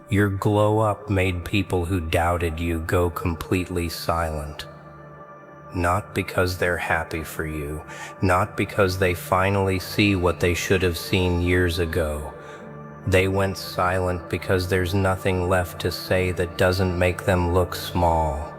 Your glow up made people who doubted you go completely silent. Not because they're happy for you, not because they finally see what they should have seen years ago. They went silent because there's nothing left to say that doesn't make them look small.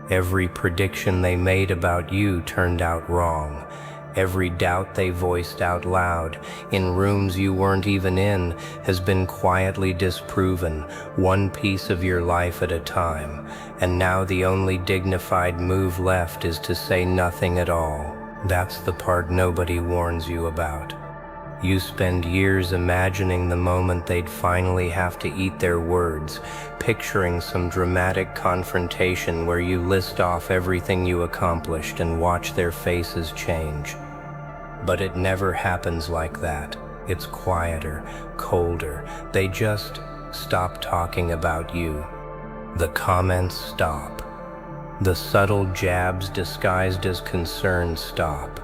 Every prediction they made about you turned out wrong. Every doubt they voiced out loud, in rooms you weren't even in, has been quietly disproven, one piece of your life at a time. And now the only dignified move left is to say nothing at all. That's the part nobody warns you about. You spend years imagining the moment they'd finally have to eat their words, picturing some dramatic confrontation where you list off everything you accomplished and watch their faces change. But it never happens like that. It's quieter, colder. They just stop talking about you. The comments stop. The subtle jabs disguised as concern stop.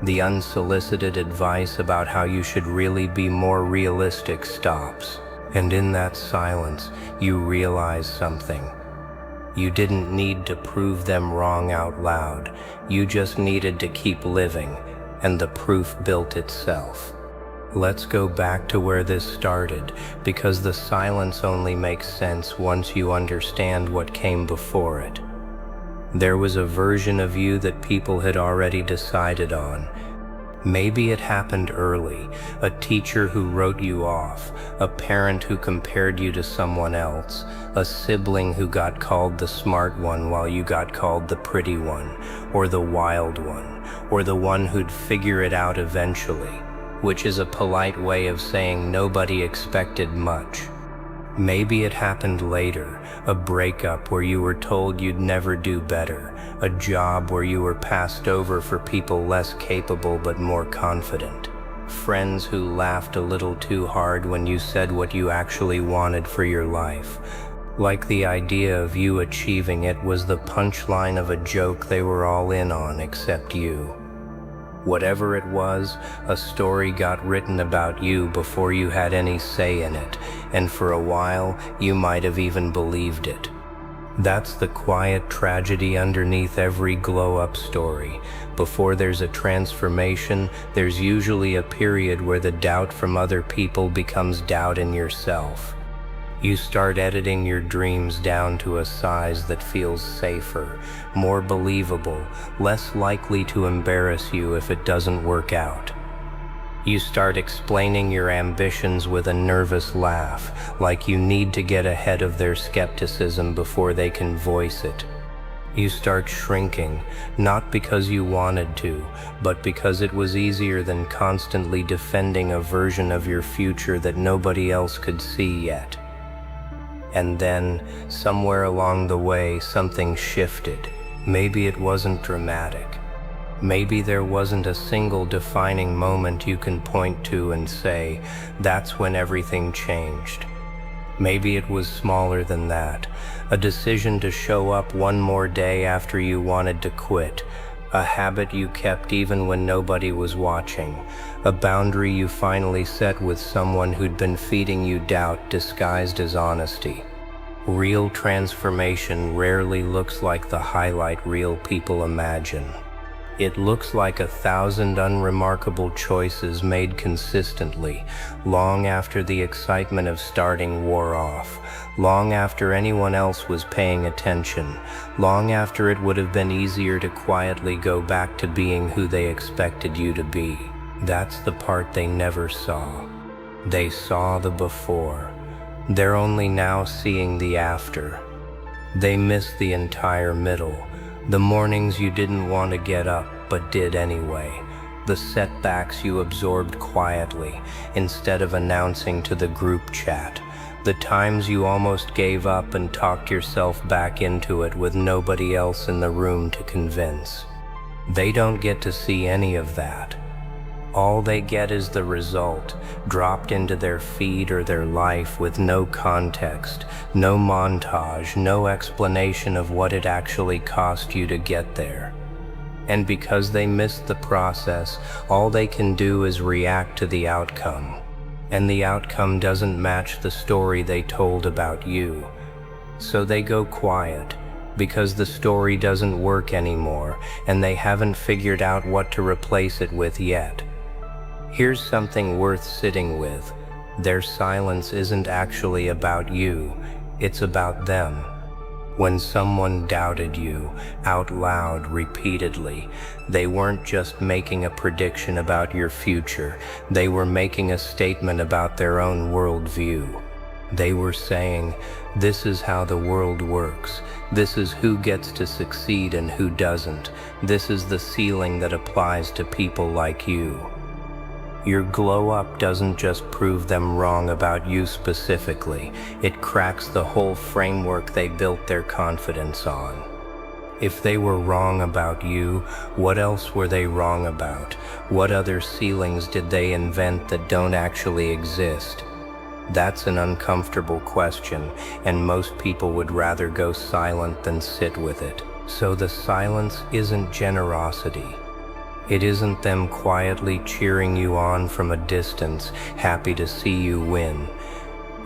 The unsolicited advice about how you should really be more realistic stops. And in that silence, you realize something. You didn't need to prove them wrong out loud. You just needed to keep living, and the proof built itself. Let's go back to where this started, because the silence only makes sense once you understand what came before it. There was a version of you that people had already decided on. Maybe it happened early, a teacher who wrote you off, a parent who compared you to someone else, a sibling who got called the smart one while you got called the pretty one, or the wild one, or the one who'd figure it out eventually, which is a polite way of saying nobody expected much. Maybe it happened later, a breakup where you were told you'd never do better, a job where you were passed over for people less capable but more confident, friends who laughed a little too hard when you said what you actually wanted for your life, like the idea of you achieving it was the punchline of a joke they were all in on except you. Whatever it was, a story got written about you before you had any say in it, and for a while, you might have even believed it. That's the quiet tragedy underneath every glow-up story. Before there's a transformation, there's usually a period where the doubt from other people becomes doubt in yourself. You start editing your dreams down to a size that feels safer, more believable, less likely to embarrass you if it doesn't work out. You start explaining your ambitions with a nervous laugh, like you need to get ahead of their skepticism before they can voice it. You start shrinking, not because you wanted to, but because it was easier than constantly defending a version of your future that nobody else could see yet. And then, somewhere along the way, something shifted. Maybe it wasn't dramatic. Maybe there wasn't a single defining moment you can point to and say, that's when everything changed. Maybe it was smaller than that. A decision to show up one more day after you wanted to quit. A habit you kept even when nobody was watching. A boundary you finally set with someone who'd been feeding you doubt disguised as honesty. Real transformation rarely looks like the highlight reel people imagine. It looks like 1,000 unremarkable choices made consistently, long after the excitement of starting wore off, long after anyone else was paying attention, long after it would have been easier to quietly go back to being who they expected you to be. That's the part they never saw. They saw the before. They're only now seeing the after. They missed the entire middle. The mornings you didn't want to get up, but did anyway. The setbacks you absorbed quietly, instead of announcing to the group chat. The times you almost gave up and talked yourself back into it with nobody else in the room to convince. They don't get to see any of that. All they get is the result, dropped into their feed or their life with no context, no montage, no explanation of what it actually cost you to get there. And because they missed the process, all they can do is react to the outcome. and the outcome doesn't match the story they told about you. So they go quiet, because the story doesn't work anymore, and they haven't figured out what to replace it with yet. Here's something worth sitting with. Their silence isn't actually about you, it's about them. When someone doubted you out loud repeatedly, they weren't just making a prediction about your future, they were making a statement about their own worldview. They were saying, this is how the world works. This is who gets to succeed and who doesn't. This is the ceiling that applies to people like you. Your glow up doesn't just prove them wrong about you specifically. It cracks the whole framework they built their confidence on. If they were wrong about you, what else were they wrong about? What other ceilings did they invent that don't actually exist? That's an uncomfortable question, and most people would rather go silent than sit with it. So the silence isn't generosity. It isn't them quietly cheering you on from a distance, happy to see you win.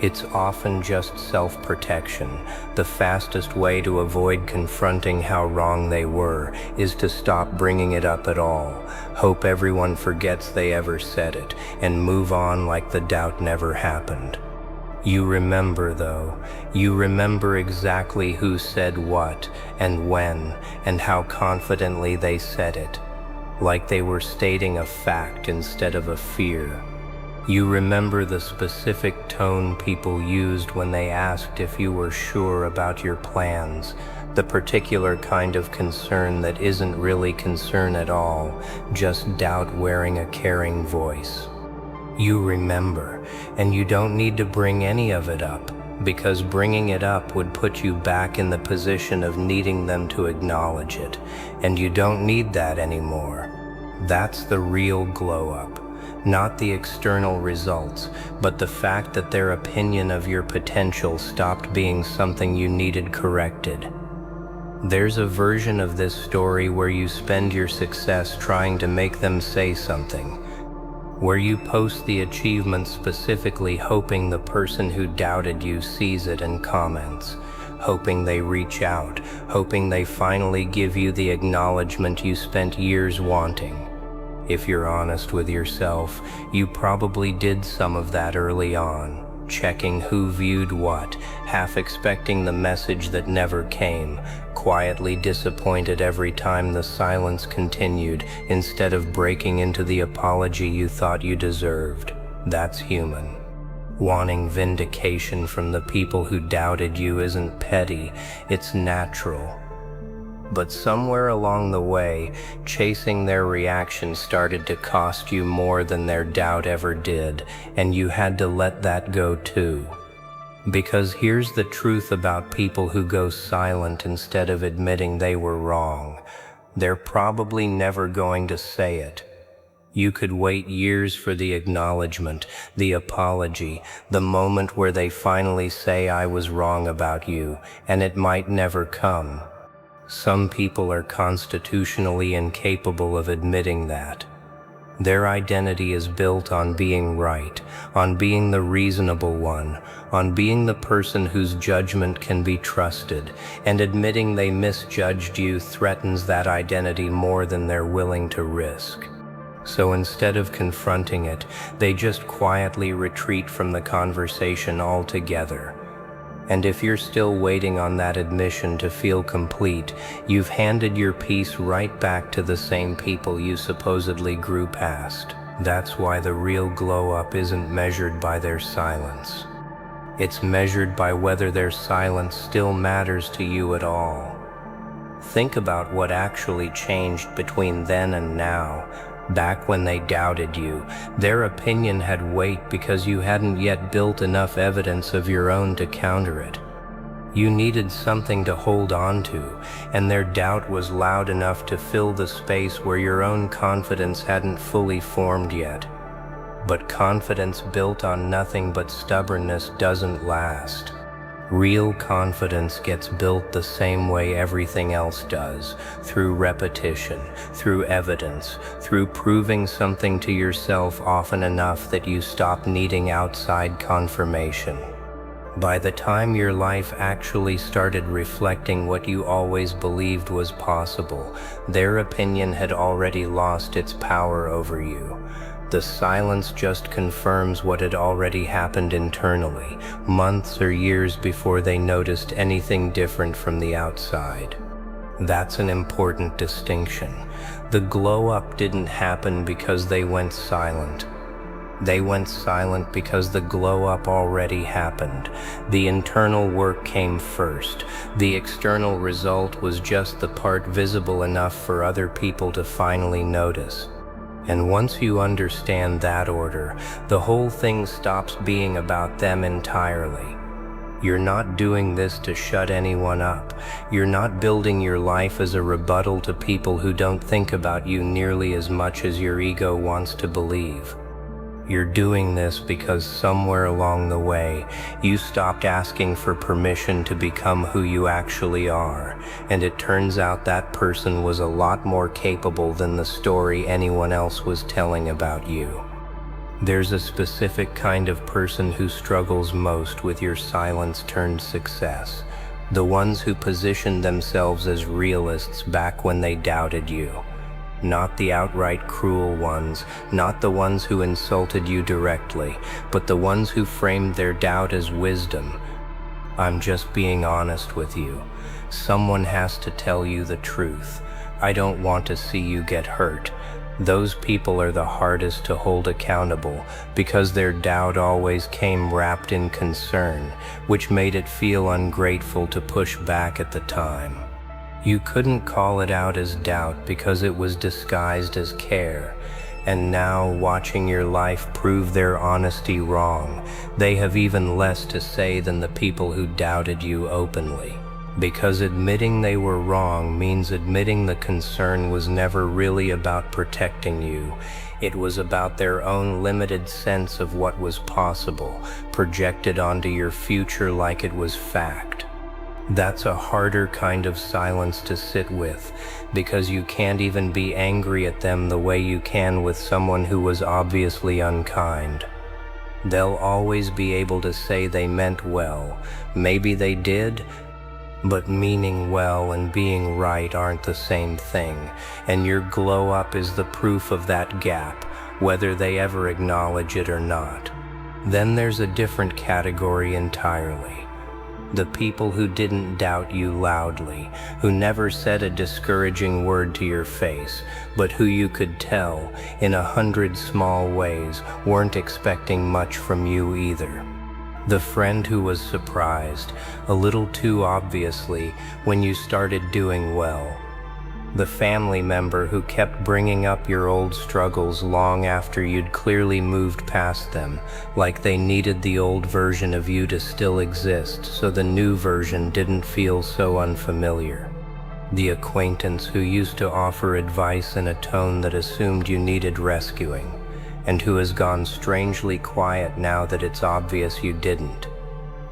It's often just self-protection. The fastest way to avoid confronting how wrong they were is to stop bringing it up at all, hope everyone forgets they ever said it, and move on like the doubt never happened. You remember, though. You remember exactly who said what, and when, and how confidently they said it, like they were stating a fact instead of a fear. You remember the specific tone people used when they asked if you were sure about your plans, the particular kind of concern that isn't really concern at all, just doubt wearing a caring voice. You remember, and you don't need to bring any of it up, because bringing it up would put you back in the position of needing them to acknowledge it, and you don't need that anymore. That's the real glow up. Not the external results, but the fact that their opinion of your potential stopped being something you needed corrected. There's a version of this story where you spend your success trying to make them say something, where you post the achievement specifically hoping the person who doubted you sees it and comments, hoping they reach out, hoping they finally give you the acknowledgement you spent years wanting. If you're honest with yourself, you probably did some of that early on, checking who viewed what, half expecting the message that never came, quietly disappointed every time the silence continued instead of breaking into the apology you thought you deserved. That's human. Wanting vindication from the people who doubted you isn't petty, it's natural. But somewhere along the way, chasing their reaction started to cost you more than their doubt ever did, and you had to let that go too. Because here's the truth about people who go silent instead of admitting they were wrong. They're probably never going to say it. You could wait years for the acknowledgement, the apology, the moment where they finally say I was wrong about you, and it might never come. Some people are constitutionally incapable of admitting that. Their identity is built on being right, on being the reasonable one, on being the person whose judgment can be trusted, and admitting they misjudged you threatens that identity more than they're willing to risk. So instead of confronting it, they just quietly retreat from the conversation altogether. And if you're still waiting on that admission to feel complete, you've handed your piece right back to the same people you supposedly grew past. That's why the real glow-up isn't measured by their silence. It's measured by whether their silence still matters to you at all. Think about what actually changed between then and now. Back when they doubted you, their opinion had weight because you hadn't yet built enough evidence of your own to counter it. You needed something to hold on to, and their doubt was loud enough to fill the space where your own confidence hadn't fully formed yet. But confidence built on nothing but stubbornness doesn't last. Real confidence gets built the same way everything else does, through repetition, through evidence, through proving something to yourself often enough that you stop needing outside confirmation. By the time your life actually started reflecting what you always believed was possible, their opinion had already lost its power over you. The silence just confirms what had already happened internally, months or years before they noticed anything different from the outside. That's an important distinction. The glow-up didn't happen because they went silent. They went silent because the glow-up already happened. The internal work came first. The external result was just the part visible enough for other people to finally notice. And once you understand that order, the whole thing stops being about them entirely. You're not doing this to shut anyone up. You're not building your life as a rebuttal to people who don't think about you nearly as much as your ego wants to believe. You're doing this because somewhere along the way, you stopped asking for permission to become who you actually are, and it turns out that person was a lot more capable than the story anyone else was telling about you. There's a specific kind of person who struggles most with your silence turned success, the ones who positioned themselves as realists back when they doubted you. Not the outright cruel ones, not the ones who insulted you directly, but the ones who framed their doubt as wisdom. I'm just being honest with you. Someone has to tell you the truth. I don't want to see you get hurt. Those people are the hardest to hold accountable because their doubt always came wrapped in concern, which made it feel ungrateful to push back at the time. You couldn't call it out as doubt because it was disguised as care. And now, watching your life prove their honesty wrong, they have even less to say than the people who doubted you openly. Because admitting they were wrong means admitting the concern was never really about protecting you. It was about their own limited sense of what was possible, projected onto your future like it was fact. That's a harder kind of silence to sit with, because you can't even be angry at them the way you can with someone who was obviously unkind. They'll always be able to say they meant well. Maybe they did, but meaning well and being right aren't the same thing, and your glow-up is the proof of that gap, whether they ever acknowledge it or not. Then there's a different category entirely. The people who didn't doubt you loudly, who never said a discouraging word to your face, but who you could tell, in 100 small ways, weren't expecting much from you either. The friend who was surprised, a little too obviously, when you started doing well. The family member who kept bringing up your old struggles long after you'd clearly moved past them, like they needed the old version of you to still exist so the new version didn't feel so unfamiliar. The acquaintance who used to offer advice in a tone that assumed you needed rescuing, and who has gone strangely quiet now that it's obvious you didn't.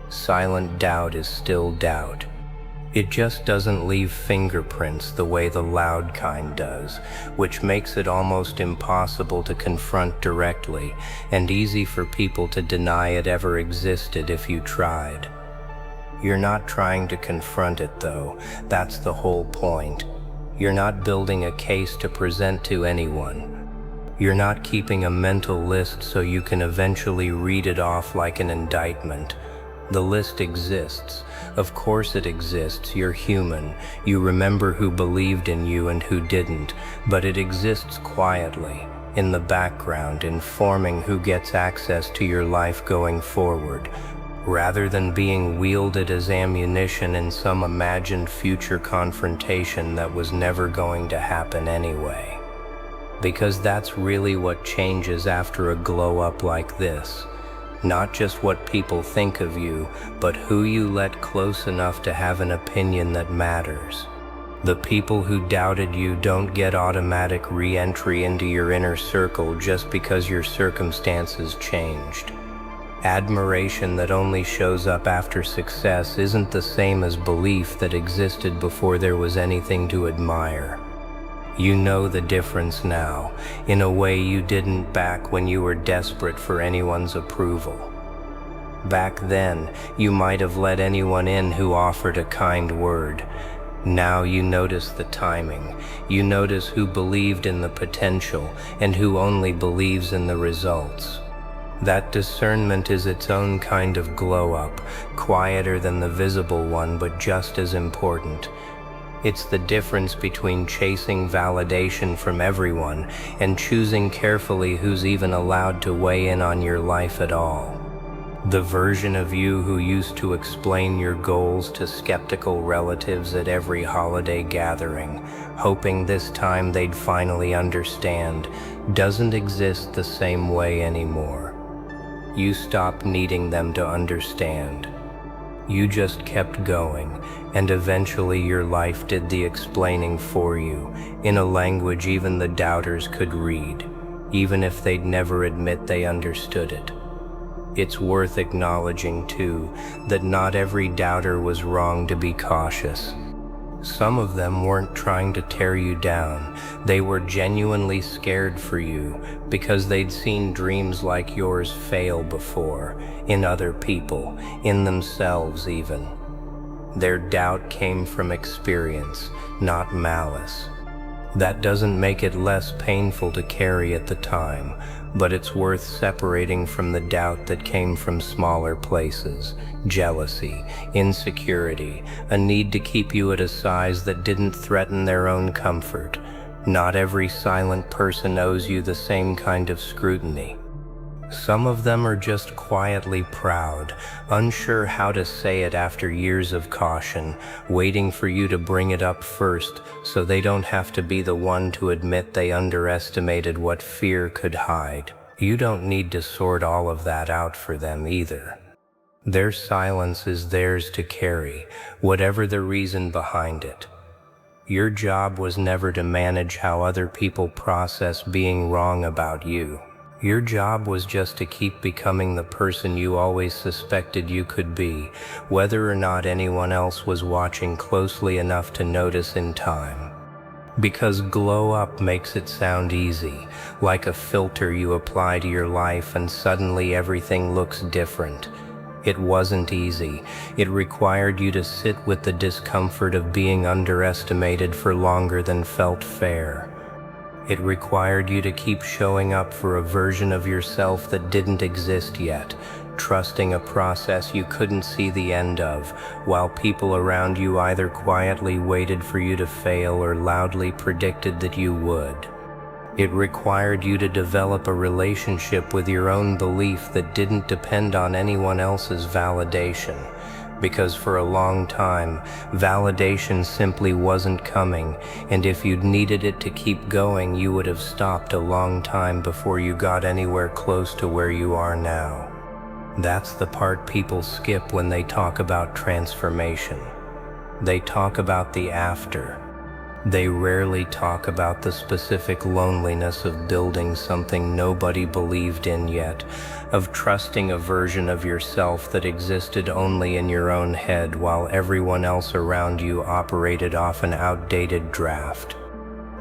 Silent doubt is still doubt. It just doesn't leave fingerprints the way the loud kind does, which makes it almost impossible to confront directly, and easy for people to deny it ever existed if you tried. You're not trying to confront it though, that's the whole point. You're not building a case to present to anyone. You're not keeping a mental list so you can eventually read it off like an indictment. The list exists. Of course it exists, you're human. You remember who believed in you and who didn't, but it exists quietly, in the background, informing who gets access to your life going forward, rather than being wielded as ammunition in some imagined future confrontation that was never going to happen anyway. Because that's really what changes after a glow-up like this. Not just what people think of you, but who you let close enough to have an opinion that matters. The people who doubted you don't get automatic re-entry into your inner circle just because your circumstances changed. Admiration that only shows up after success isn't the same as belief that existed before there was anything to admire. You know the difference now, in a way you didn't back when you were desperate for anyone's approval. Back then, you might have let anyone in who offered a kind word. Now you notice the timing. You notice who believed in the potential and who only believes in the results. That discernment is its own kind of glow-up, quieter than the visible one, but just as important. It's the difference between chasing validation from everyone and choosing carefully who's even allowed to weigh in on your life at all. The version of you who used to explain your goals to skeptical relatives at every holiday gathering, hoping this time they'd finally understand, doesn't exist the same way anymore. You stopped needing them to understand. You just kept going, and eventually your life did the explaining for you, in a language even the doubters could read, even if they'd never admit they understood it. It's worth acknowledging, too, that not every doubter was wrong to be cautious. Some of them weren't trying to tear you down. They were genuinely scared for you because they'd seen dreams like yours fail before, in other people, in themselves even. Their doubt came from experience, not malice. That doesn't make it less painful to carry at the time, but it's worth separating from the doubt that came from smaller places. Jealousy, insecurity, a need to keep you at a size that didn't threaten their own comfort. Not every silent person owes you the same kind of scrutiny. Some of them are just quietly proud, unsure how to say it after years of caution, waiting for you to bring it up first so they don't have to be the one to admit they underestimated what fear could hide. You don't need to sort all of that out for them either. Their silence is theirs to carry, whatever the reason behind it. Your job was never to manage how other people process being wrong about you. Your job was just to keep becoming the person you always suspected you could be, whether or not anyone else was watching closely enough to notice in time. Because glow up makes it sound easy, like a filter you apply to your life and suddenly everything looks different. It wasn't easy. It required you to sit with the discomfort of being underestimated for longer than felt fair. It required you to keep showing up for a version of yourself that didn't exist yet, trusting a process you couldn't see the end of, while people around you either quietly waited for you to fail or loudly predicted that you would. It required you to develop a relationship with your own belief that didn't depend on anyone else's validation. Because for a long time, validation simply wasn't coming, and if you'd needed it to keep going, you would have stopped a long time before you got anywhere close to where you are now. That's the part people skip when they talk about transformation. They talk about the after. They rarely talk about the specific loneliness of building something nobody believed in yet, of trusting a version of yourself that existed only in your own head while everyone else around you operated off an outdated draft.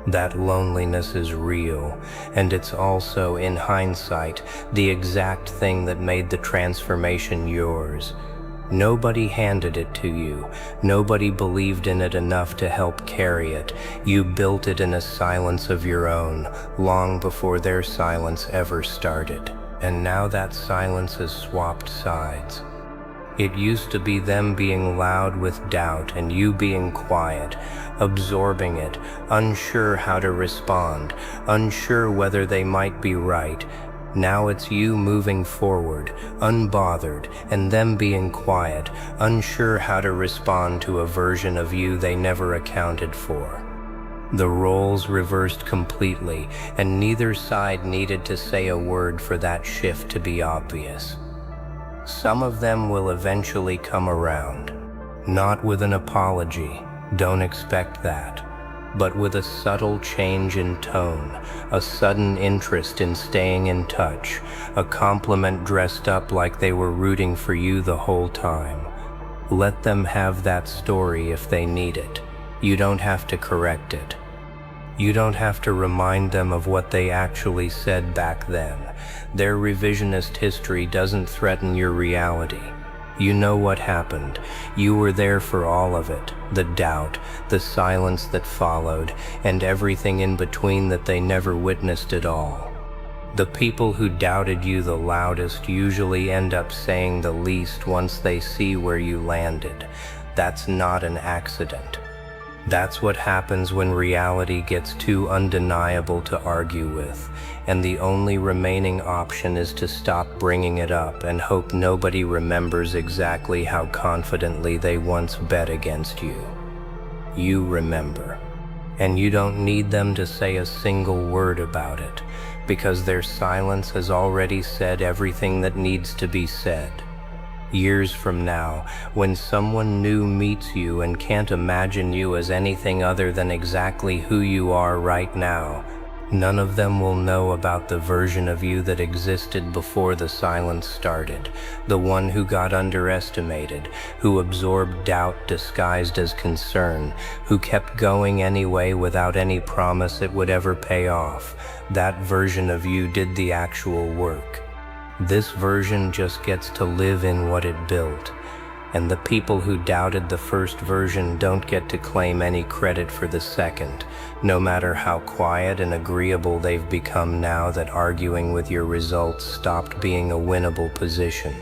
That loneliness is real, and it's also, in hindsight, the exact thing that made the transformation yours. Nobody handed it to you. Nobody believed in it enough to help carry it. You built it in a silence of your own, long before their silence ever started. And now that silence has swapped sides. It used to be them being loud with doubt and you being quiet, absorbing it, unsure how to respond, unsure whether they might be right. Now it's you moving forward, unbothered, and them being quiet, unsure how to respond to a version of you they never accounted for. The roles reversed completely, and neither side needed to say a word for that shift to be obvious. Some of them will eventually come around. Not with an apology, don't expect that. but with a subtle change in tone, a sudden interest in staying in touch, a compliment dressed up like they were rooting for you the whole time. Let them have that story if they need it. You don't have to correct it. You don't have to remind them of what they actually said back then. Their revisionist history doesn't threaten your reality. You know what happened. You were there for all of it. The doubt, the silence that followed, and everything in between that they never witnessed at all. The people who doubted you the loudest usually end up saying the least once they see where you landed. That's not an accident. That's what happens when reality gets too undeniable to argue with, and the only remaining option is to stop bringing it up and hope nobody remembers exactly how confidently they once bet against you. You remember. And you don't need them to say a single word about it, because their silence has already said everything that needs to be said. Years from now, when someone new meets you and can't imagine you as anything other than exactly who you are right now, none of them will know about the version of you that existed before the silence started, the one who got underestimated, who absorbed doubt disguised as concern, who kept going anyway without any promise it would ever pay off. That version of you did the actual work. This version just gets to live in what it built, and the people who doubted the first version don't get to claim any credit for the second, no matter how quiet and agreeable they've become now that arguing with your results stopped being a winnable position.